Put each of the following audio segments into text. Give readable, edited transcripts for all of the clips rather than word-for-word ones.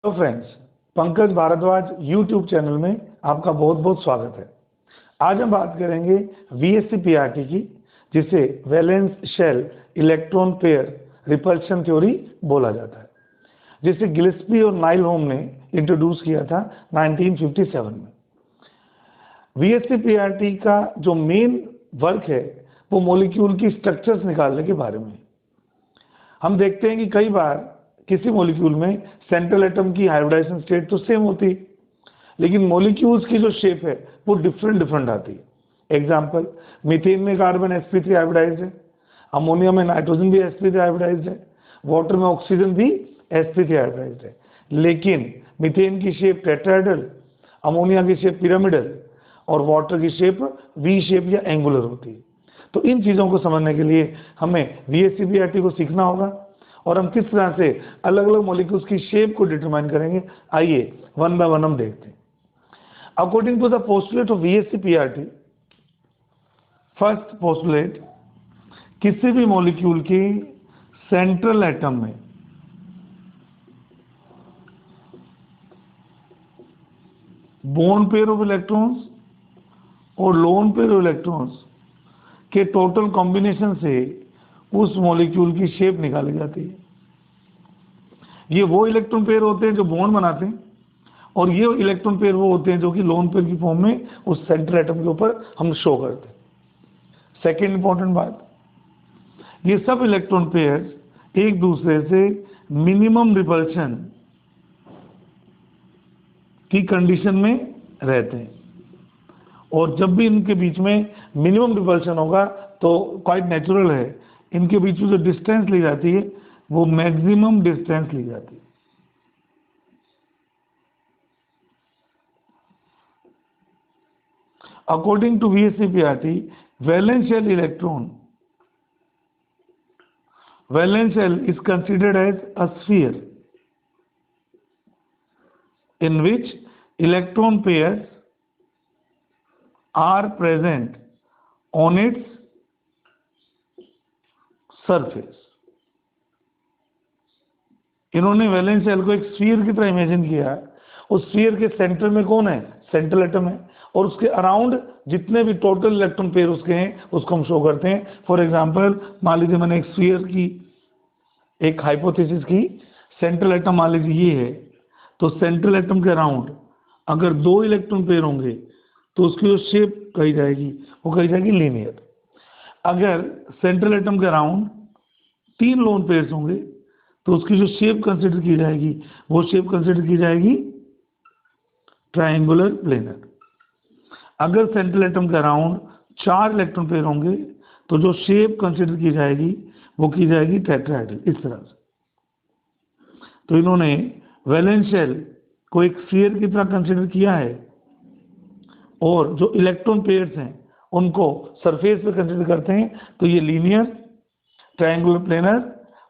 तो friends, Pankaj Bhardwaj YouTube channel में आपका बहुत बहुत स्वागत है। आज हम बात करेंगे वीएससी पीआरटी की, जिसे valence shell electron pair repulsion theory बोला जाता है, जिसे गिल्स्पी और नाइलहोम ने इंट्रोड्यूस किया था 1957 में। वीएससी पीआरटी का जो मेन वर्क है वो मॉलिक्यूल की स्ट्रक्चर्स निकालने के बारे में। हम देखते हैं कि कई बार किसी मॉलिक्यूल में सेंट्रल एटम की हाइब्रिडाइजेशन स्टेट तो सेम होती है, लेकिन मॉलिक्यूल्स की जो शेप है वो डिफरेंट आती है। एग्जांपल, मीथेन में कार्बन sp3 हाइब्रिडाइज्ड है, अमोनिया में नाइट्रोजन भी sp3 हाइब्रिडाइज्ड है, वाटर में ऑक्सीजन भी sp3 हाइब्रिडाइज्ड है। लेकिन मीथेन की शेप टेट्राहेड्रल, अमोनिया की शेप पिरामिडल और वाटर की शेप वी शेप या एंगुलर होती है। तो इन चीज़ों को समझने के लिए हमें वीएससी पीआरटी को सीखना होगा और हम किस तरह से अलग अलग मॉलिक्यूल्स की शेप को डिटरमाइन करेंगे। आइए वन बाय वन हम देखते हैं। According to the postulate of VSEPRT, first postulate, किसी भी मॉलिक्यूल की सेंट्रल एटम में बॉन्ड पेयर ऑफ इलेक्ट्रॉन्स और लोन पेयर ऑफ इलेक्ट्रॉन्स के टोटल कॉम्बिनेशन से उस मॉलिक्यूल की शेप निकाली जाती है। ये वो इलेक्ट्रॉन पेयर होते हैं जो बॉन्ड बनाते हैं, और ये इलेक्ट्रॉन पेयर वो होते हैं जो कि लोन पेयर की फॉर्म में उस सेंट्रल एटम के ऊपर हम शो करते हैं। सेकेंड इंपॉर्टेंट बात, ये सब इलेक्ट्रॉन पेयर एक दूसरे से मिनिमम रिपल्शन की कंडीशन में रहते हैं, और जब भी इनके बीच में मिनिमम रिपल्शन होगा तो क्वाइट नेचुरल है इनके बीच में जो डिस्टेंस ली जाती है वो मैक्सिमम डिस्टेंस ली जाती है। According to VSEPRT, valence shell is considered as a sphere in which electron pairs are present on its surface। इन्होंने वैलेंस शेल को एक स्फीयर की तरह इमेजिन किया है। उस स्फीयर के सेंटर में कौन है? सेंट्रल एटम है, और उसके अराउंड जितने भी टोटल इलेक्ट्रॉन पेयर उसके हैं उसको हम शो करते हैं। फॉर एग्जांपल, मान लीजिए मैंने एक स्फीयर की एक हाइपोथेसिस की, सेंट्रल एटम मान लीजिए ये है, तो सेंट्रल एटम के अराउंड अगर दो इलेक्ट्रॉन पेयर होंगे तो उसकी जो शेप कही जाएगी वो कही जाएगी लीनियर। अगर सेंट्रल एटम के अराउंड तीन लोन पेयर्स होंगे तो उसकी जो शेप कंसिडर की जाएगी वो शेप कंसिडर की जाएगी ट्रायंगुलर प्लेनर। अगर सेंट्रल एटम के अराउंड चार इलेक्ट्रॉन पेयर होंगे तो जो शेप कंसिडर की जाएगी वो की जाएगी टेट्राहेड्रल। इस तरह से तो इन्होंने वैलेंस शेल को एक स्फीयर की तरह कंसिडर किया है, और जो इलेक्ट्रॉन पेयर्स हैं उनको सरफेस पे कंसिडर करते हैं, तो ये लीनियर, ट्रायंगुलर प्लेनर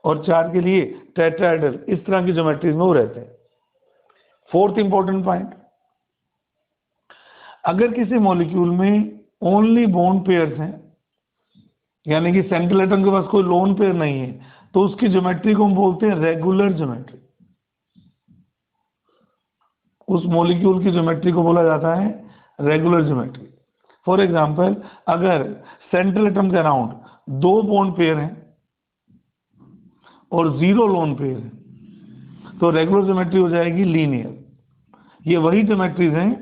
और चार के लिए टेट्राहेड्रल, इस तरह की ज्योमेट्रीज में वो रहते हैं। फोर्थ इंपॉर्टेंट पॉइंट, अगर किसी मॉलिक्यूल में ओनली बॉन्ड पेयर्स हैं, यानी कि सेंट्रल एटम के पास कोई लोन पेयर नहीं है, तो उसकी ज्योमेट्री को हम बोलते हैं रेगुलर ज्योमेट्री। उस मॉलिक्यूल की ज्योमेट्री को बोला जाता है रेगुलर ज्योमेट्री। फॉर एग्जांपल, अगर सेंट्रल एटम के अराउंड दो बॉन्ड पेयर हैं और जीरो लोन पेयर है तो रेगुलर ज्योमेट्री हो जाएगी लीनियर। ये वही ज्योमेट्रीज हैं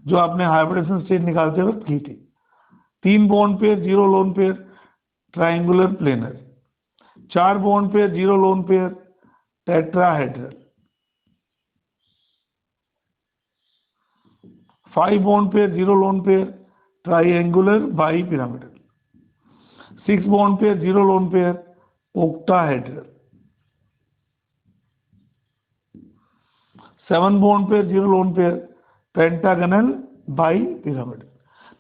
जो आपने हाइब्रिडेशन स्टेट निकालते वक्त की थी। तीन bond pair, zero lone pair, triangular planar. चार bond pair, zero lone pair, tetrahedral. 5 bond pair, zero lone pair, triangular bi pyramidal. 6 bond pair, zero lone pair, octahedral. 7 bond pair, zero lone pair, pentagonal bi pyramidal.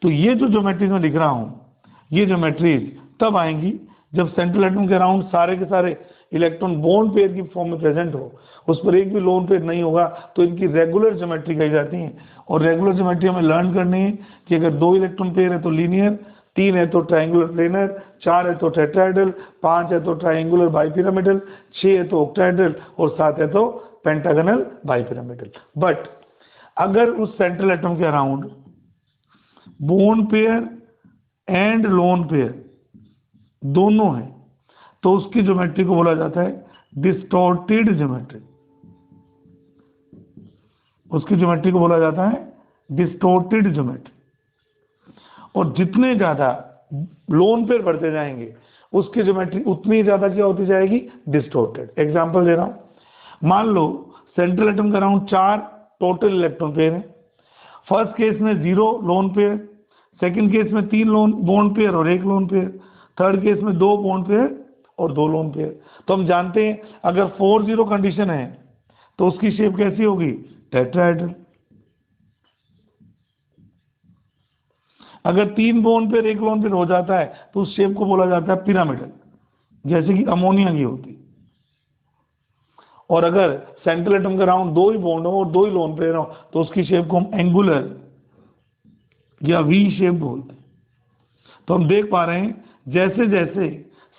तो ये जो geometries मैं लिख रहा हूं, ये geometries तब आएंगी जब सेंट्रल एटम के अराउंड सारे के सारे इलेक्ट्रॉन बॉन्ड पेयर की फॉर्म में प्रेजेंट हो, उस पर एक भी लोन पेयर नहीं होगा, तो इनकी रेगुलर ज्योमेट्री कही जाती है। और रेगुलर ज्योमेट्री हमें लर्न करनी है कि अगर दो इलेक्ट्रॉन पेयर है तो लीनियर, तीन है तो ट्रायंगुलर प्लेनर, चार है तो टेट्राहेड्रल, पांच है तो ट्रायंगुलर बाइपिरामिडल, छह है तो ऑक्टाहेड्रल और सात है तो पेंटागनल बाइपिरामिडल। बट अगर उस सेंट्रल एटम के around bone pair and lone pair दोनों हैं तो उसकी ज्योमेट्री को बोला जाता है डिस्टॉर्टेड ज्योमेट्री। उसकी ज्योमेट्री को बोला जाता है डिस्टॉर्टेड ज्योमेट्री। और जितने ज्यादा लोन पेयर बढ़ते जाएंगे उसकी ज्योमेट्री उतनी ज्यादा क्या होती जाएगी, डिस्टॉर्टेड। एग्जांपल दे रहा हूं, मान लो सेंट्रल एटम के अराउंड 4 टोटल इलेक्ट्रॉन पेयर है। फर्स्ट केस में 0 लोन पेयर, सेकंड केस में 3 लोन बॉन्ड पेयर और 1 लोन पेयर, थर्ड केस में 2 बॉन्ड पेयर और 2 लोन पेयर। तो हम जानते हैं अगर 4-0 कंडीशन है तो उसकी शेप कैसी होगी, टेट्राहेड्रल। अगर 3 बॉन्ड पेयर 1 लोन पेयर हो जाता है तो उस शेप को बोला जाता है पिरामिडल, जैसे कि अमोनिया की होती। और अगर सेंट्रल एटम के अराउंड 2 ही बॉन्ड हो और 2 ही लोन पेयर हो तो उसकी शेप को हम एंगुलर या वी शेप बोलते हैं। तो हम देख पा रहे हैं जैसे जैसे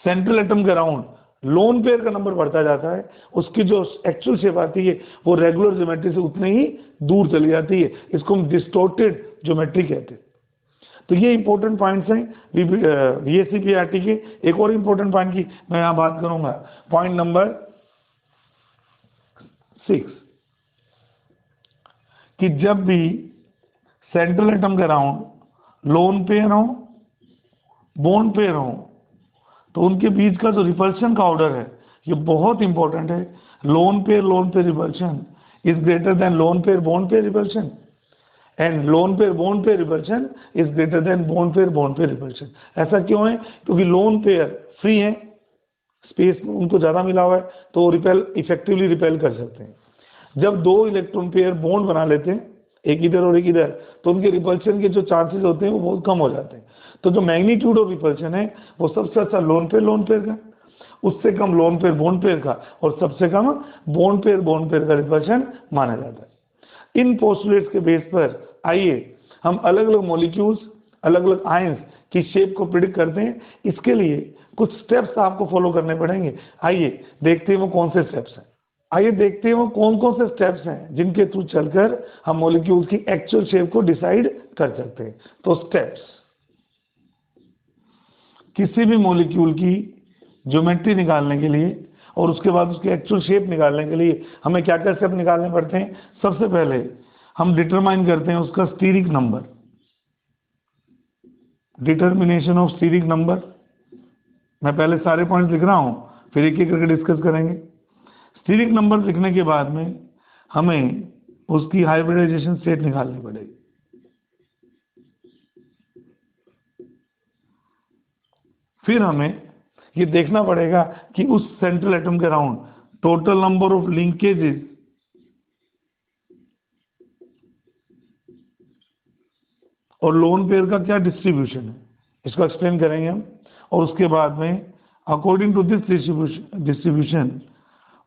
सेंट्रल एटम के अराउंड लोन पेयर का नंबर बढ़ता जाता है उसकी जो एक्चुअल शेप आती है वो रेगुलर ज्योमेट्री से उतने ही दूर चली जाती है। इसको हम डिस्टॉर्टेड ज्योमेट्री कहते हैं। तो ये इंपॉर्टेंट पॉइंट्स हैं VSC-PRT के। एक और इंपॉर्टेंट पॉइंट की मैं यहाँ बात करूंगा, पॉइंट नंबर 6, कि जब भी सेंट्रल एटम के अराउंड लोन पेयर हो बॉन्ड पेयर हो तो उनके बीच का जो रिपल्शन का ऑर्डर है ये बहुत इंपॉर्टेंट है। Lone pair repulsion is greater than lone pair bond pair repulsion and lone pair bond pair repulsion is greater than bond pair repulsion. ऐसा क्यों है, क्योंकि लोन पेयर फ्री है, स्पेस उनको ज्यादा मिला हुआ है तो वो इफेक्टिवली रिपेल कर सकते हैं। जब 2 इलेक्ट्रॉन पेयर बॉन्ड बना लेते हैं, एक इधर और एक इधर, तो उनके रिपल्शन के जो चांसेस होते हैं वो बहुत कम हो जाते हैं। तो जो मैग्नीट्यूड ऑफ रिपल्शन है वो सबसे अच्छा लोन पेयर का, उससे कम लोन पेयर बॉन्ड पेयर का और सबसे कम बॉन्ड पेयर का रिपल्शन माना जाता है। इन पोस्टुलेट्स के बेस पर आइए हम अलग अलग मॉलिक्यूल्स अलग अलग आयंस की शेप को प्रिडिक्ट करते हैं। इसके लिए कुछ स्टेप्स आपको फॉलो करने पड़ेंगे। आइए देखते हैं वो कौन से स्टेप्स हैं। आइए देखते हैं वो कौन कौन से स्टेप्स हैं जिनके थ्रू चलकर हम मॉलिक्यूल्स की एक्चुअल शेप को डिसाइड कर सकते हैं। तो स्टेप्स, किसी भी मॉलिक्यूल की ज्योमेट्री निकालने के लिए और उसके बाद उसकी एक्चुअल शेप निकालने के लिए हमें क्या क्या स्टेप निकालने पड़ते हैं। सबसे पहले हम डिटरमाइन करते हैं उसका steric number, determination of steric number. मैं पहले सारे पॉइंट्स लिख रहा हूं फिर एक एक करके डिस्कस करेंगे। स्टीरिक नंबर लिखने के बाद में हमें उसकी हाइब्रिडाइजेशन स्टेट निकालनी पड़ेगी। फिर हमें ये देखना पड़ेगा कि उस सेंट्रल एटम के around total number of linkages और लोन पेयर का क्या डिस्ट्रीब्यूशन है, इसको एक्सप्लेन करेंगे हम। और उसके बाद में अकॉर्डिंग टू दिस डिस्ट्रीब्यूशन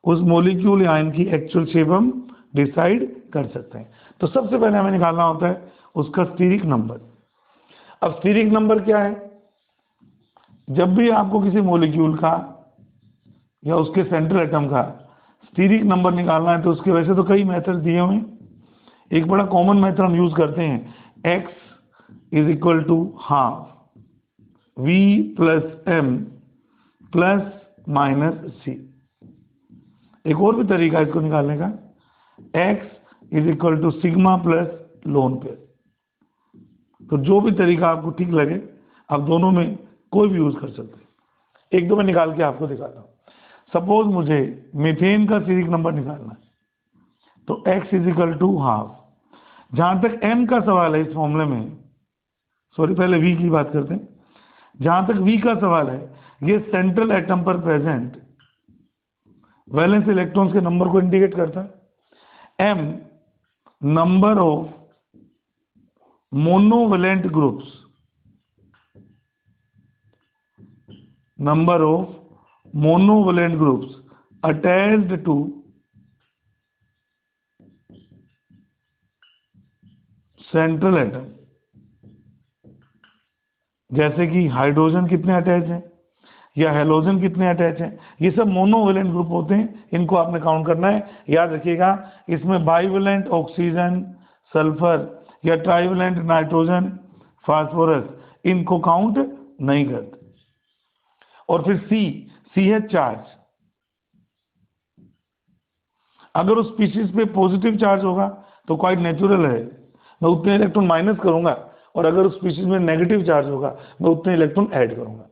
उस मॉलिक्यूल आयन की एक्चुअल शेप हम डिसाइड कर सकते हैं। तो सबसे पहले हमें निकालना होता है उसका स्टीरिक नंबर। अब स्टीरिक नंबर क्या है, जब भी आपको किसी मॉलिक्यूल का या उसके सेंट्रल एटम का स्टीरिक नंबर निकालना है तो उसके वैसे तो कई मेथड दिए हुए हैं। एक बड़ा कॉमन मेथड हम यूज करते हैं, x is equal to half v plus m plus minus c। एक और भी तरीका है इसको निकालने का, x is equal to sigma plus lone pair. तो जो भी तरीका आपको ठीक लगे आप दोनों में कोई भी यूज कर सकते हैं। एक दो मैं निकाल के आपको दिखाता हूं। सपोज मुझे मीथेन का स्टीरिक नंबर निकालना है तो x is equal to half. जहां तक m का सवाल है इस फॉर्मूले में, सॉरी पहले v की बात करते हैं। जहां तक v का सवाल है ये सेंट्रल एटम पर प्रेजेंट वैलेंस इलेक्ट्रॉन्स के नंबर को इंडिकेट करता है। m number of monovalent groups, number of monovalent groups attached to central atom। जैसे कि हाइड्रोजन कितने अटैच हैं, या हेलोजन कितने अटैच हैं, ये सब मोनोवेलेंट ग्रुप होते हैं, इनको आपने काउंट करना है। याद रखिएगा, इसमें बाइवेलेंट ऑक्सीजन, सल्फर या ट्राइवेलेंट नाइट्रोजन, फास्फोरस, इनको काउंट नहीं करते। और फिर सी है चार्ज। अगर उस स्पीशीज पे पॉजिटिव चार्ज होगा तो क्वाइट नेचुरल है, मैं उतने इलेक्ट्रॉन माइनस करूंगा, और अगर उस स्पीशीज में नेगेटिव चार्ज होगा मैं उतने इलेक्ट्रॉन ऐड करूंगा।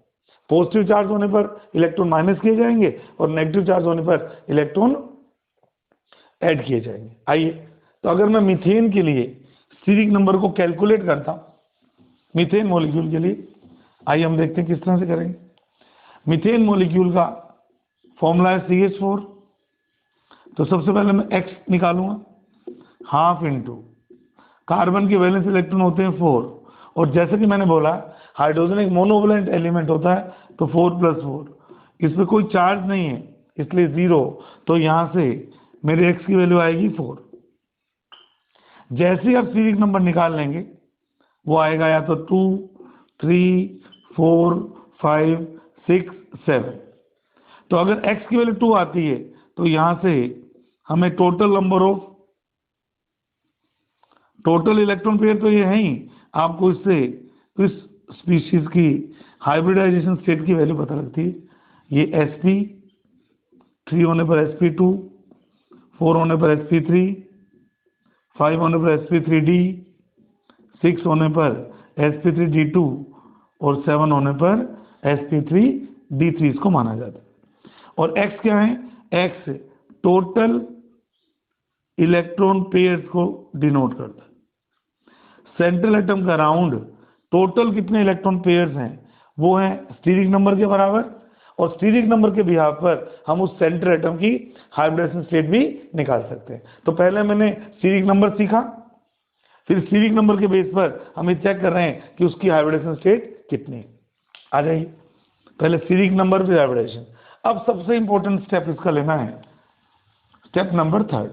पॉजिटिव चार्ज होने पर इलेक्ट्रॉन माइनस किए जाएंगे और नेगेटिव चार्ज होने पर इलेक्ट्रॉन ऐड किए जाएंगे। आइए, तो अगर मैं मीथेन के लिए स्टीरिक नंबर को कैलकुलेट करता हूं, मीथेन मॉलिक्यूल के लिए, आइए हम देखते हैं किस तरह से करेंगे। मीथेन मॉलिक्यूल का फॉर्मूला है CH4। तो सबसे पहले मैं X निकालूंगा, हाफ इंटू कार्बन के वैलेंस इलेक्ट्रॉन होते हैं 4, और जैसे कि मैंने बोला हाइड्रोजन एक मोनोवेलेंट एलिमेंट होता है, तो 4 + 4, इस पर कोई चार्ज नहीं है इसलिए 0, तो यहां से मेरे X की वैल्यू आएगी 4। जैसे ही आप स्टीरिक नंबर निकाल लेंगे वो आएगा या तो 2, 3, 4, 5, 6, 7। तो अगर X की वैल्यू 2 आती है तो यहां से हमें टोटल इलेक्ट्रॉन पेयर तो ये है ही, आपको इससे इस स्पीशीज की हाइब्रिडाइजेशन स्टेट की वैल्यू पता लगती है। ये sp, 3 होने पर sp2, 4 होने पर sp3, 5 होने पर sp3d, 6 होने पर sp3d2 और 7 होने पर sp3d3 इसको माना जाता है। और x क्या है, x टोटल इलेक्ट्रॉन पेयर्स को डिनोट करता है। सेंट्रल एटम का राउंड टोटल कितने इलेक्ट्रॉन पेयर्स हैं वो है स्टीरिक नंबर के बराबर, और स्टीरिक नंबर के बिहाफ पर हम उस सेंट्रल एटम की हाइब्रिडेशन स्टेट भी निकाल सकते हैं। तो पहले मैंने स्टीरिक नंबर सीखा, फिर स्टीरिक नंबर के बेस पर हम ये चेक कर रहे हैं कि उसकी हाइब्रिडेशन स्टेट कितनी है। आ जाइए, पहले स्टीरिक नंबर फिर हाइब्रिडेशन। अब सबसे इंपॉर्टेंट स्टेप इसका लेना है, step number 3।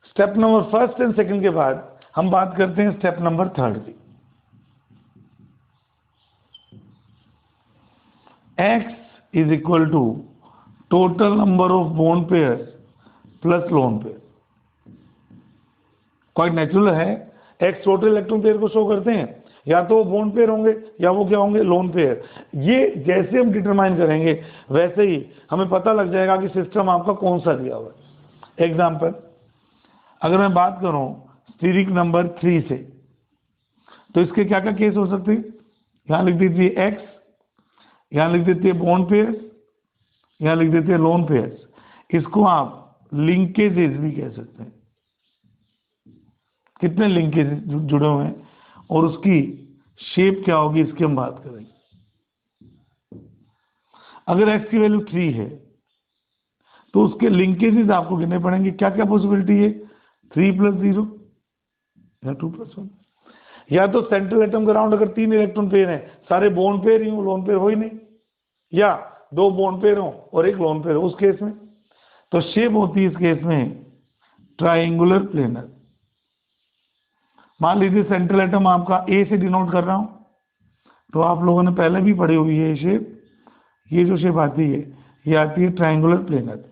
Step number 1 and 2 के बाद हम बात करते हैं स्टेप नंबर 3 की। X is equal to total number of bond pairs plus lone pair. Quite natural है, X टोटल इलेक्ट्रॉन पेयर को शो करते हैं, या तो वो बॉन्ड पेयर होंगे या वो क्या होंगे, लोन पेयर। ये जैसे हम डिटरमाइन करेंगे वैसे ही हमें पता लग जाएगा कि सिस्टम आपका कौन सा दिया हुआ है। एग्जाम्पल, अगर मैं बात करूं स्टीरिक नंबर 3 से, तो इसके क्या क्या केस हो सकते हैं। यहां लिख देती है X, यहां लिख देती है बॉन्ड पेयर, यहां लिख देते हैं लोन पेयर। इसको आप लिंकेजेस भी कह सकते हैं, कितने लिंकेज जुड़े हुए हैं और उसकी शेप क्या होगी इसकी हम बात करेंगे। अगर X की वैल्यू 3 है तो उसके लिंकेजेस आपको गिनने पड़ेंगे। क्या क्या पॉसिबिलिटी है, 3 + 0 या 2 + 1, या तो सेंट्रल एटम के अराउंड अगर 3 इलेक्ट्रॉन पेयर हैं, सारे बॉन्ड पेयर ही हो, लोन पेयर हो ही नहीं, या 2 बॉन्ड पेयर हो और 1 लोन पेयर हो उस केस में। तो शेप होती है इस केस में ट्राइंगुलर प्लेनर। मान लीजिए सेंट्रल एटम आपका A से डिनोट कर रहा हूं, तो आप लोगों ने पहले भी पढ़ी हुई है ये शेप। ये जो शेप आती है ये आती है ट्राइंगुलर प्लेनर।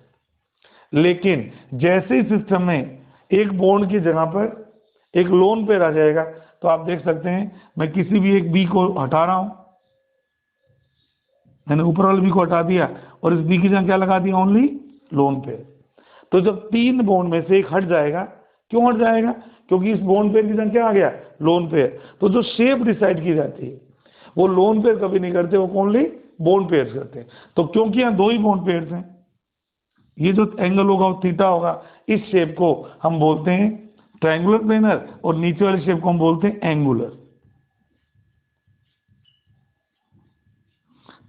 लेकिन जैसे ही सिस्टम में एक बॉन्ड की जगह पर एक लोन पेयर आ जाएगा, तो आप देख सकते हैं मैं किसी भी एक B को हटा रहा हूं, मैंने ऊपर वाले B को हटा दिया और इस B की जगह क्या लगा दिया, ओनली लोन पेयर। तो जब 3 बॉन्ड में से एक हट जाएगा, क्यों हट जाएगा, क्योंकि इस बॉन्ड पेयर की जगह क्या आ गया, लोन पेयर। तो जो शेप डिसाइड की जाती है वो लोन पेयर कभी नहीं करते, वो ओनली बॉन्ड पेयर करते हैं। तो क्योंकि यहाँ 2 ही बॉन्ड पेयर हैं, ये जो एंगल होगा वो थीटा होगा, इस शेप को हम बोलते हैं ट्रायंगुलर प्लेनर, और नीचे वाले शेप को हम बोलते हैं एंगुलर।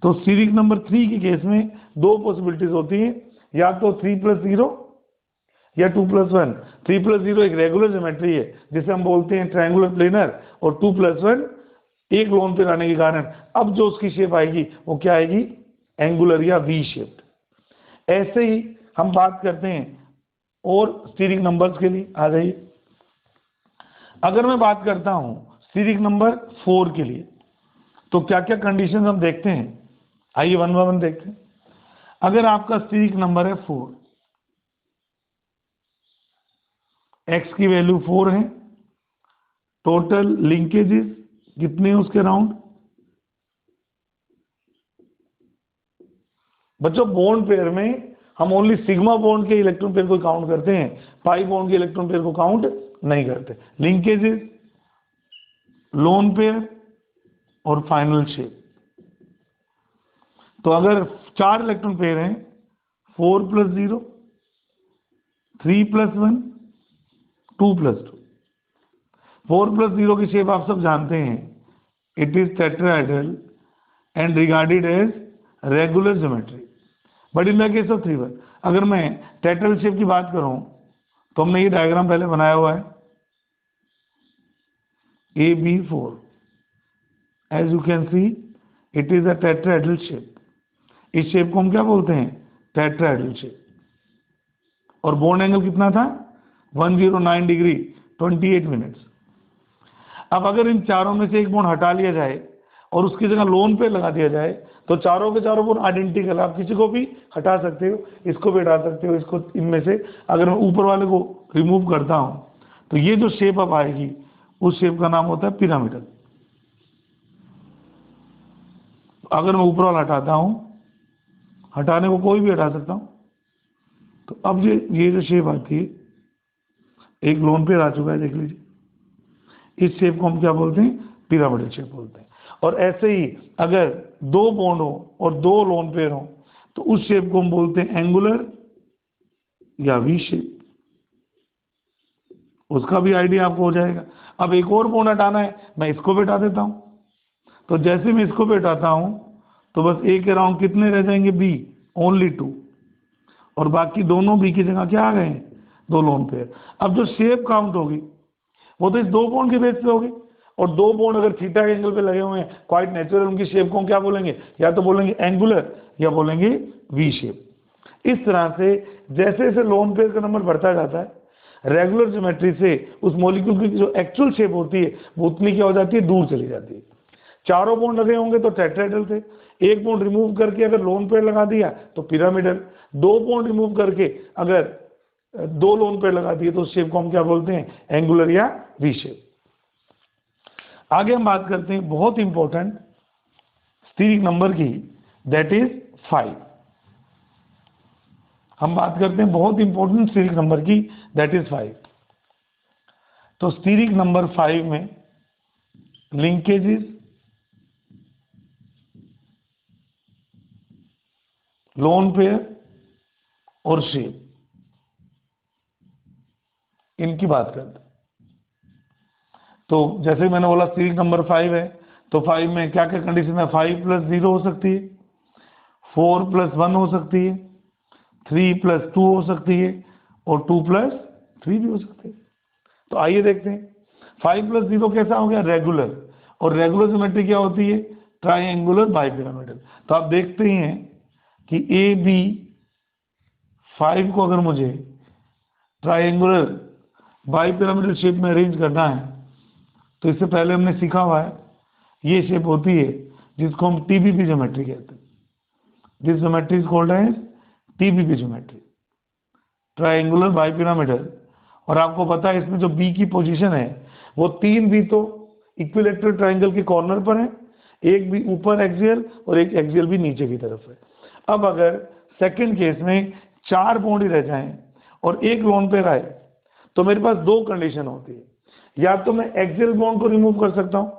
तो स्टीरिक नंबर 3 के केस में 2 पॉसिबिलिटीज होती हैं, या तो 3 + 0 या 2 + 1। 3 + 0 एक रेगुलर ज्योमेट्री है जिसे हम बोलते हैं ट्रायंगुलर प्लेनर, और 2 + 1 एक लोन पेयर आने के कारण अब जो उसकी शेप आएगी वो क्या आएगी, एंगुलर या वी शेप्ड। ऐसे ही हम बात करते हैं और स्टीरिक नंबर्स के लिए। आ जाइए, अगर मैं बात करता हूं सीरीज नंबर 4 के लिए, तो क्या क्या कंडीशन हम देखते हैं, आइए वन बाय वन देखते हैं। अगर आपका सीरीज नंबर है 4, एक्स की वैल्यू 4 है, टोटल लिंकेजेस कितने हैं उसके राउंड। बच्चों बॉन्ड पेयर में हम ओनली सिग्मा बॉन्ड के इलेक्ट्रॉन पेयर को काउंट करते हैं, पाई बॉन्ड के इलेक्ट्रॉन पेयर को काउंट नहीं करते। लिंकेजेस, लोन पेयर और फाइनल शेप। तो अगर 4 इलेक्ट्रॉन पेयर हैं, 4 + 0, 3 + 1, 2 + 2। 4 + 0 की शेप आप सब जानते हैं, it is tetrahedral and regarded as regular geometry. But in the case of 3 1, अगर मैं टेट्राहेड्रल शेप की बात करूं तो हमने ये डायग्राम पहले बनाया हुआ है, AB4। As you can see it is a tetrahedral shape. इस शेप को हम क्या बोलते हैं, टेट्राहेड्रल शेप। और बॉन्ड एंगल कितना था, 109 डिग्री 28 मिनट्स। अब अगर इन चारों में से एक बॉन्ड हटा लिया जाए और उसकी जगह लोन पे लगा दिया जाए, तो चारों के चारों बॉन्ड आइडेंटिकल। आप किसी को भी हटा सकते हो, इसको भी हटा सकते हो, इसको, इनमें से अगर मैं ऊपर वाले को रिमूव करता हूं तो ये जो शेप अब आएगी उस शेप का नाम होता है पिरामिडल। अगर मैं ऊपर वाला हटाता हूं, हटाने को कोई भी हटा सकता हूं, तो अब ये जो शेप आती है, एक लोन पेयर आ चुका है, देख लीजिए। इस शेप को हम क्या बोलते हैं, पिरामिडल शेप बोलते हैं। और ऐसे ही अगर 2 बॉन्ड हो और 2 लोन पेयर हो तो उस शेप को हम बोलते हैं एंगुलर या वी शेप। उसका भी आइडिया आपको हो जाएगा। अब एक और बॉन्ड हटाना है, मैं इसको भी हटा देता हूं। तो जैसे मैं इसको भी हटाता हूं तो बस ए के राउंड कितने रह जाएंगे, बी, ओनली 2। और बाकी दोनों बी की जगह क्या आ गए हैं, 2 लोन पेयर। अब जो शेप काउंट होगी वो तो इस 2 बॉन्ड के बेस पे होगी। और 2 बॉन्ड अगर थीटा के एंगल पे लगे हुए हैं, क्वाइट नेचुरल, उनकी शेप को हम क्या बोलेंगे, या तो बोलेंगे एंगुलर या बोलेंगे वी शेप। इस तरह से जैसे जैसे लोन पेयर का नंबर बढ़ता जाता है, रेगुलर ज्योमेट्री से उस मॉलिक्यूल की जो एक्चुअल शेप होती है वो उतनी क्या हो जाती है, दूर चली जाती है। चारों बॉन्ड लगे होंगे तो टेट्राहेड्रल थे, एक बॉन्ड रिमूव करके अगर लोन पेयर लगा दिया तो पिरामिडल, 2 बॉन्ड रिमूव करके अगर 2 लोन पेयर लगा दिए तो उस शेप को हम क्या बोलते हैं, एंगुलर या वी शेप। आगे हम बात करते हैं बहुत इंपॉर्टेंट स्टीरिक नंबर की, दैट इज 5। हम बात करते हैं बहुत इंपॉर्टेंट स्टीरिक नंबर की, दैट इज 5। तो स्टीरिक नंबर 5 में लिंकेजेस, लोन पेयर और शेप, इनकी बात करते हैं। तो जैसे मैंने बोला सीरीज नंबर 5 है, तो 5 में क्या क्या कंडीशन है, 5 + 0 हो सकती है, 4 + 1 हो सकती है, 3 + 2 हो सकती है और 2 + 3 भी हो सकती है। तो आइए देखते हैं 5 + 0 कैसा हो गया, रेगुलर। और रेगुलर ज्योमेट्री क्या होती है, ट्राइंगुलर बाइपिरामिडल। तो आप देखते ही हैं कि AB5 को अगर मुझे ट्राइंगुलर बाइपिरामिडल शेप में अरेंज करना है तो इससे पहले हमने सीखा हुआ है, ये शेप होती है जिसको हम TBP ज्योमेट्री कहते हैं। This geometry is called as TBP geometry, triangular bipyramidal. और आपको पता है इसमें जो बी की पोजीशन है वो 3 बी तो इक्विलेटरल ट्राइंगल के कॉर्नर पर है, एक भी ऊपर एक्सियल और एक एक्सियल भी नीचे की तरफ है। अब अगर सेकंड केस में 4 बॉन्ड ही रह जाएं और एक लोन पेयर आए तो मेरे पास 2 कंडीशन होती है, या तो मैं एक्सियल बॉन्ड को रिमूव कर सकता हूं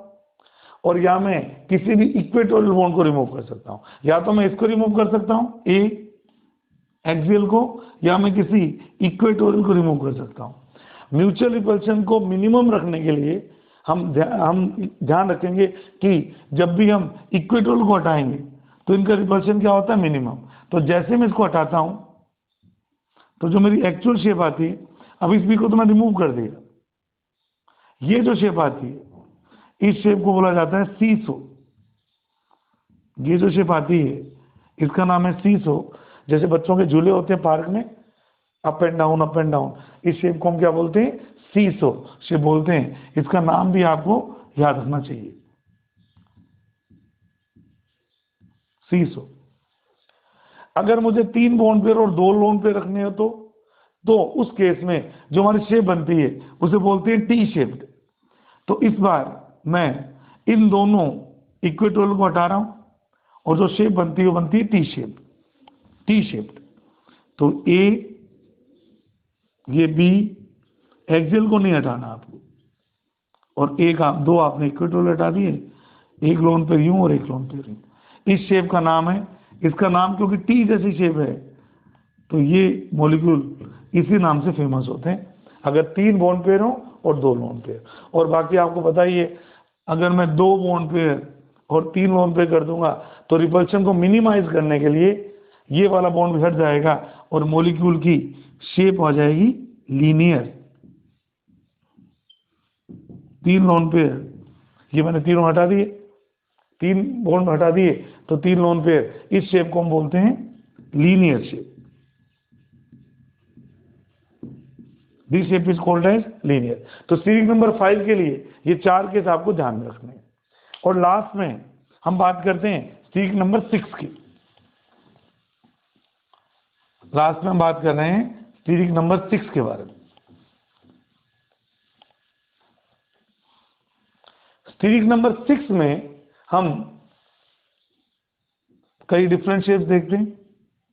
और या मैं किसी भी इक्वेटोरियल बॉन्ड को रिमूव कर सकता हूं। या तो मैं इसको रिमूव कर सकता हूं, ए एक्सियल को, या मैं किसी इक्वेटोरियल को रिमूव कर सकता हूं। म्यूचुअल रिपल्शन को मिनिमम रखने के लिए हम ध्यान रखेंगे कि जब भी हम इक्वेटोरियल को हटाएंगे तो इनका रिपल्शन क्या होता है, मिनिमम। तो जैसे मैं इसको हटाता हूं तो जो मेरी एक्चुअल शेप आती है, अब इस बी को तो मैं रिमूव कर दिया, ये जो शेप आती है इस शेप को बोला जाता है सीसो। ये जो शेप आती है इसका नाम है सीसो। जैसे बच्चों के झूले होते हैं पार्क में, up and down up and down, इस शेप को हम क्या बोलते हैं, सीसो शेप बोलते हैं। इसका नाम भी आपको याद रखना चाहिए, सीसो। अगर मुझे 3 बॉन्ड पेयर और 2 लोन पेयर रखने हो तो उस केस में जो हमारी शेप बनती है उसे बोलते हैं टी शेप्ड। तो इस बार मैं इन दोनों इक्वेटोरियल को हटा रहा हूं और जो शेप बनती है वो बनती है टी शेप, टी शेप्ड। तो ए, ये बी, एक्सियल को नहीं हटाना आपको, और एक आप 2 आपने इक्वेटोरियल हटा दिए, एक लोन पेयर यूं और एक लोन पेयर यूं। इस शेप का नाम है, इसका नाम क्योंकि टी जैसी शेप है तो ये मॉलिक्यूल इसी नाम से फेमस होते हैं, अगर 3 बॉन्ड पेयर हो और 2 लोन पेयर। और बाकी आपको बताइए, अगर मैं 2 बॉन्ड पेयर और 3 लोन पेयर कर दूंगा तो रिपल्शन को मिनिमाइज करने के लिए ये वाला बॉन्ड भी हट जाएगा और मॉलिक्यूल की शेप आ जाएगी लीनियर। 3 लोन पेयर, ये मैंने तीनों हटा दिए, 3 बॉन्ड हटा दिए तो 3 लोन पेयर, इस शेप को हम बोलते हैं linear shape. This shape is called as linear. तो सीरीज नंबर 5 के लिए ये 4 केस आपको ध्यान में रखने हैं। और लास्ट में हम बात करते हैं सीरीज नंबर 6 की। लास्ट में हम बात कर रहे हैं सीरीज नंबर 6 के बारे में। सीरीज नंबर 6 में हम कई डिफरेंट शेप्स देखते हैं।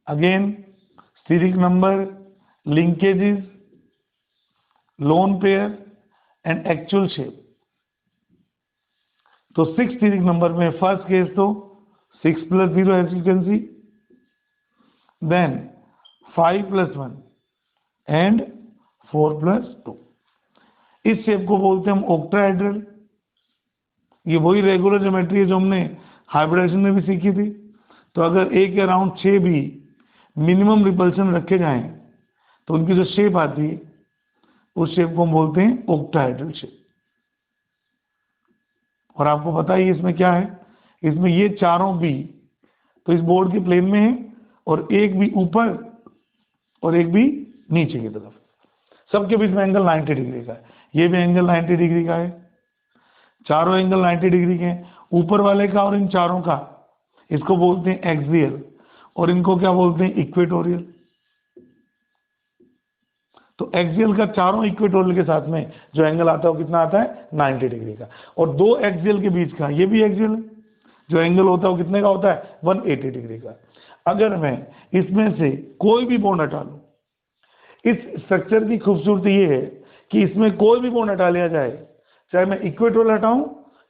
Again series number, linkages, lone pair and actual shape. तो 6 सीरीज नंबर में फर्स्ट केस तो 6 + 0 as you can see, then 5 + 1 and 4 + 2। इस शेप को बोलते हैं हम ऑक्टाहेड्रल। ये वही रेगुलर ज्योमेट्री है जो हमने हाइब्रिडाइजेशन में भी सीखी थी। तो अगर ए के अराउंड 6 भी मिनिमम रिपल्शन रखे जाएं तो उनकी जो शेप आती है उस शेप को हम बोलते हैं ऑक्टाहेड्रल शेप। और आपको पता है इसमें क्या है, इसमें ये चारों भी तो इस बोर्ड के प्लेन में है और एक भी ऊपर और एक भी नीचे की तरफ, सबके बीच में एंगल 90 डिग्री का है। ये भी एंगल 90 डिग्री का है, चारों एंगल 90 डिग्री के हैं। ऊपर वाले का और इन चारों का, इसको बोलते हैं एक्सियल और इनको क्या बोलते हैं, इक्वेटोरियल। तो एक्सियल का चारों इक्वेटोरियल के साथ में जो एंगल आता है वो कितना आता है, 90 डिग्री का। और 2 एक्सियल के बीच का, ये भी एक्सियल है, जो एंगल होता है वो कितने का होता है, 180 डिग्री का। अगर मैं इसमें से कोई भी बॉन्ड हटा लूं, इस स्ट्रक्चर की खूबसूरती ये है कि इसमें कोई भी बॉन्ड हटा लिया जाए, चाहे मैं इक्वेटोरियल हटाऊं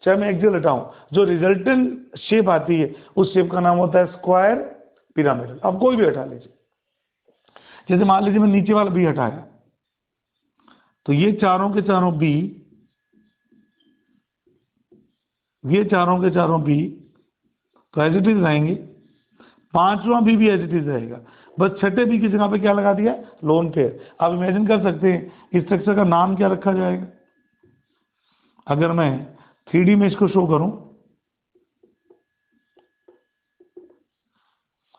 चाहे मैं एक्सियल हटाऊं, जो रिजल्टेंट शेप आती है उस शेप का नाम होता है स्क्वायर पिरामिडल। अब कोई भी हटा लीजिए, जैसे मान लीजिए मैं नीचे वाला बी हटाया तो ये चारों के चारों बी, ये चारों के चारों बी तो एज इट इज रहेंगे। 5वां भी एज इट इज रहेगा, बस छठे बी की जगह पे क्या लगा दिया, लोन पेयर। आप इमेजिन कर सकते हैं इस स्ट्रक्चर का नाम क्या रखा जाएगा। अगर मैं 3D में इसको शो करूं,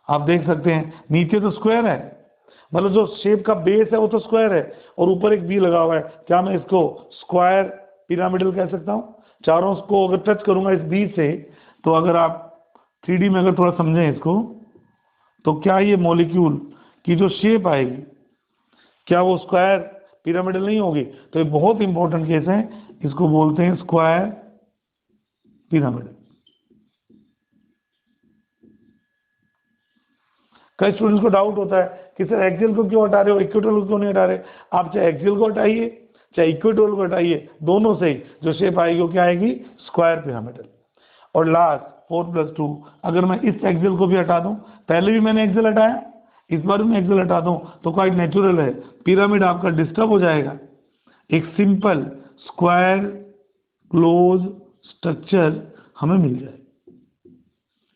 आप देख सकते हैं नीचे तो स्क्वायर है, मतलब जो शेप का बेस है वो तो स्क्वायर है और ऊपर एक बी लगा हुआ है। क्या मैं इसको स्क्वायर पिरामिडल कह सकता हूं। चारों को अगर टच करूंगा इस बी से, तो अगर आप 3D में अगर थोड़ा समझें इसको, तो क्या ये मॉलिक्यूल की जो शेप आएगी क्या वो स्क्वायर पिरामिडल नहीं होगी। तो ये बहुत इंपॉर्टेंट केस है, इसको बोलते हैं स्क्वायर पिरामिडल। कई स्टूडेंट्स को डाउट होता है कि सर एक्सियल को क्यों हटा रहे हो, इक्वेटोरियल को क्यों नहीं हटा रहे। आप चाहे एक्सियल को हटाइए चाहे इक्वेटोरियल को हटाइए, दोनों से जो शेप आएगी वो क्या आएगी, स्क्वायर पिरामिडल। और लास्ट 4 + 2, अगर मैं इस एक्सियल को भी हटा दूं, पहले भी मैंने एक्सियल हटाया, इस बार भी मैं एक्सियल हटा दूं, तो क्वाइट नेचुरल है पिरामिड आपका डिस्टर्ब हो जाएगा। एक सिंपल स्क्वायर क्लोज स्ट्रक्चर हमें मिल जाए,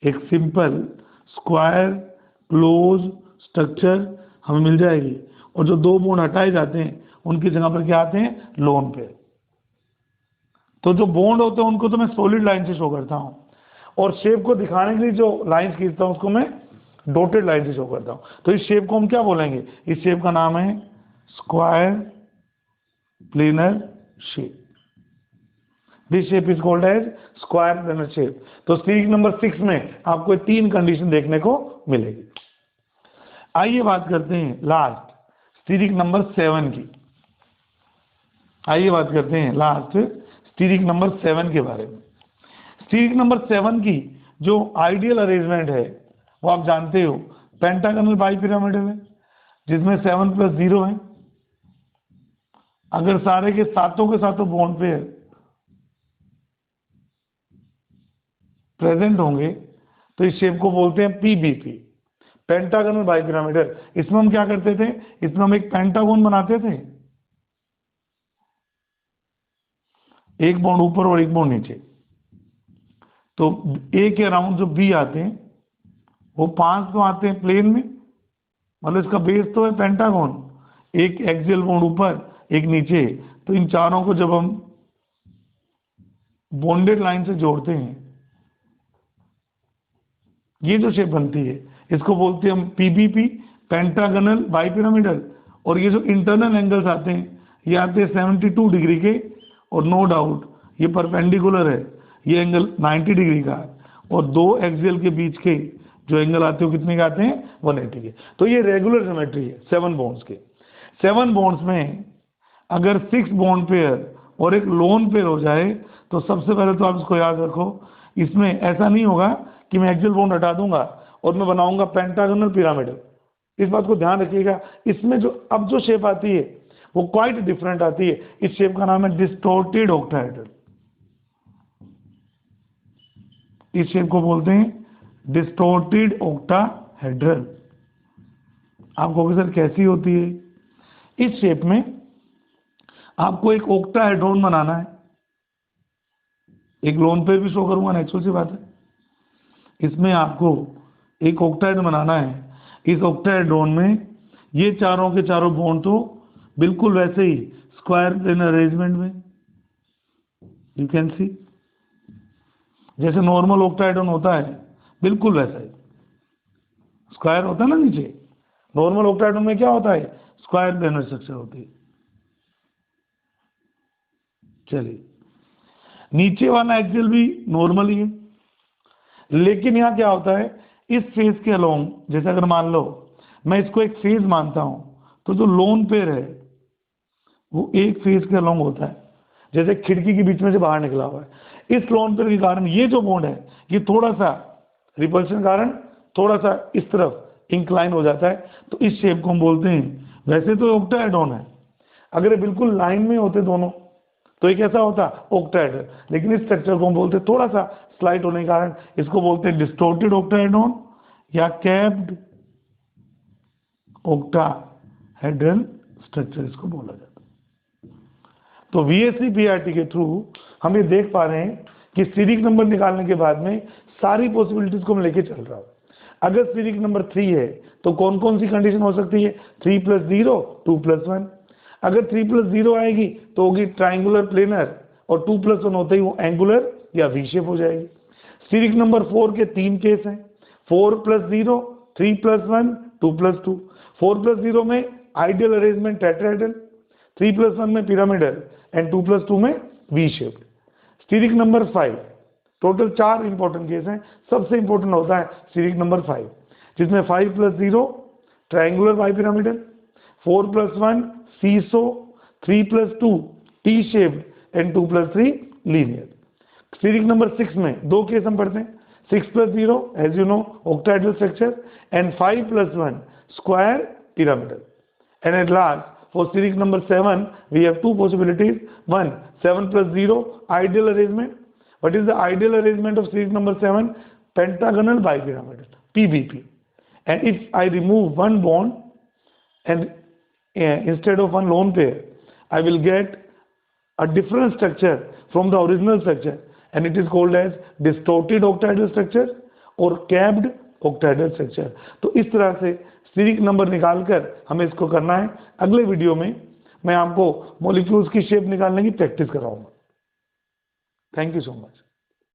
एक सिंपल स्क्वायर क्लोज स्ट्रक्चर हमें मिल जाएगी। और जो 2 बॉन्ड हटाए जाते हैं उनकी जगह पर क्या आते हैं, लोन पेयर। तो जो बॉन्ड होते हैं उनको तो मैं सॉलिड लाइन से शो करता हूं, और शेप को दिखाने के लिए जो लाइंस खींचता हूं उसको मैं डॉटेड लाइन से शो करता हूं। तो इस शेप को हम क्या बोलेंगे, इस शेप का नाम है square planar shape. This shape is called as square planar shape. तो स्टीरिक नंबर 6 में आपको 3 कंडीशन देखने को मिलेगी। आइए बात करते हैं लास्ट स्टीरिक नंबर 7 की। आइए बात करते हैं लास्ट स्टीरिक नंबर 7 के बारे में। स्टीरिक नंबर 7 की जो आइडियल अरेंजमेंट है वो आप जानते हो, पेंटागनल बाइपिरामिडल है, जिसमें 7 + 0 है। अगर सारे के सातों बॉन्ड पेयर प्रेजेंट होंगे तो इस शेप को बोलते हैं पीबीपी, पेंटागनल बाइपिरामिडल। इसमें हम क्या करते थे, इसमें हम एक पेंटागन बनाते थे, एक बॉन्ड ऊपर और एक बॉन्ड नीचे। तो ए के अराउंड जो बी आते हैं वो 5 तो आते हैं प्लेन में, मतलब इसका बेस तो है पेंटागन, एक एक्सियल बॉन्ड ऊपर एक नीचे। तो इन चारों को जब हम बॉन्डेड लाइन से जोड़ते हैं, ये जो शेप बनती है इसको बोलते हैं हम पीबीपी, पेंटागनल बाइपिरामिडल। और ये जो इंटरनल एंगल्स आते हैं ये आते हैं 72 डिग्री के, और नो डाउट ये परपेंडिकुलर है, ये एंगल 90 डिग्री का है, और दो एक्सियल के बीच के जो एंगल आते हैं वो कितने के आते हैं, 180 के। तो ये रेगुलर ज्योमेट्री है 7 बॉन्ड्स के। 7 बॉन्ड्स में अगर 6 बॉन्ड पेयर और एक लोन पेयर हो जाए तो सबसे पहले तो आप इसको याद रखो, इसमें ऐसा नहीं होगा कि मैं एक्सियल बॉन्ड हटा दूंगा और मैं बनाऊंगा पेंटागनल पिरामिडल। इस बात को ध्यान रखिएगा। इसमें जो अब जो शेप आती है वो क्वाइट डिफरेंट आती है। इस शेप का नाम है डिस्टोर्टेड ऑक्टाहेड्रल। इस शेप को बोलते हैं डिस्टोर्टेड ऑक्टाहेड्रल। आप कहोगे सर कैसी होती है? इस शेप में आपको एक ऑक्टाहेड्रॉन बनाना है, एक लोन पेयर भी शो करूंगा, नेचुरल सी बात है। इसमें आपको एक ऑक्टाहेड्रॉन बनाना है। इस ऑक्टाहेड्रॉन में ये चारों के चारों बॉन्ड तो बिल्कुल वैसे ही स्क्वायर प्लेनर अरेंजमेंट में, यू कैन सी, जैसे नॉर्मल ऑक्टाहेड्रॉन होता है बिल्कुल वैसा ही स्क्वायर होता है ना नीचे। नॉर्मल ऑक्टाहेड्रॉन में क्या होता है, स्क्वायर प्लेनर स्ट्रक्चर होती है। चलिए, नीचे वाला एक्सियल भी नॉर्मल ही है, लेकिन यहाँ क्या होता है, इस फेस के अलोंग, जैसे अगर मान लो मैं इसको एक फेज मानता हूं, तो जो लोन पेयर है वो एक फेज के अलोंग होता है, जैसे खिड़की के बीच में से बाहर निकला हुआ है। इस लोन पेयर के कारण ये जो बॉन्ड है ये थोड़ा सा रिपल्शन के कारण थोड़ा सा इस तरफ इंक्लाइन हो जाता है। तो इस शेप को हम बोलते हैं, वैसे तो ऑक्टाहेड्रॉन है, अगर ये बिल्कुल लाइन में होते दोनों तो ये कैसा होता, ऑक्टाहेड्रल। लेकिन इस स्ट्रक्चर को हम बोलते हैं थोड़ा सा स्लाइड होने के कारण इसको बोलते हैं डिस्टोर्टेड ऑक्टाहेड्रॉन या कैप्ड ऑक्टाहेड्रल स्ट्रक्चर इसको बोला जाता है। तो वीएससी पीआरटी के थ्रू हम ये देख पा रहे हैं कि स्टीरिक नंबर निकालने के बाद में सारी पॉसिबिलिटीज को हम लेके चल रहा हूं। अगर स्टीरिक नंबर 3 है तो कौन कौन सी कंडीशन हो सकती है, 3 + 0 2 + 1। अगर 3 + 0 आएगी तो होगी ट्राइंगुलर प्लेनर, और 2 + 1 होते ही वो एंगुलर या वी शेप हो जाएगी। स्टीरिक नंबर 4 के 3 केस हैं, 4 + 0 3 + 1 2 + 2। 4 + 0 में आइडियल अरेंजमेंट टेट्राहेड्रल, 3 + 1 में पिरामिडल, एंड 2 + 2 में V shaped. Steric number 5, total 4 important case हैं। सबसे इंपॉर्टेंट होता है स्टीरिक नंबर 5, जिसमें 5 + 0 triangular bipyramidal, 4 + 1 seesaw, 3 + 2 T shaped, and 2 + 3 linear. Steric number 6 में 2 केस हम पढ़ते हैं, 6 + 0 as you know octahedral structure, and 5 + 1 square pyramidal. And at last, for series number 7, we have 2 possibilities. One, 7 + 0 ideal arrangement. What is the ideal arrangement of series number 7? Pentagonal bipyramidal, PBP. And if I remove one bond and instead of one lone pair, I will get a different structure from the original structure, and it is called as distorted octahedral structure or capped octahedral structure. तो इस तरह से steric number निकालकर हमें इसको करना है। अगले वीडियो में मैं आपको मॉलिक्यूल्स की शेप निकालने की प्रैक्टिस कराऊंगा। Thank you so much.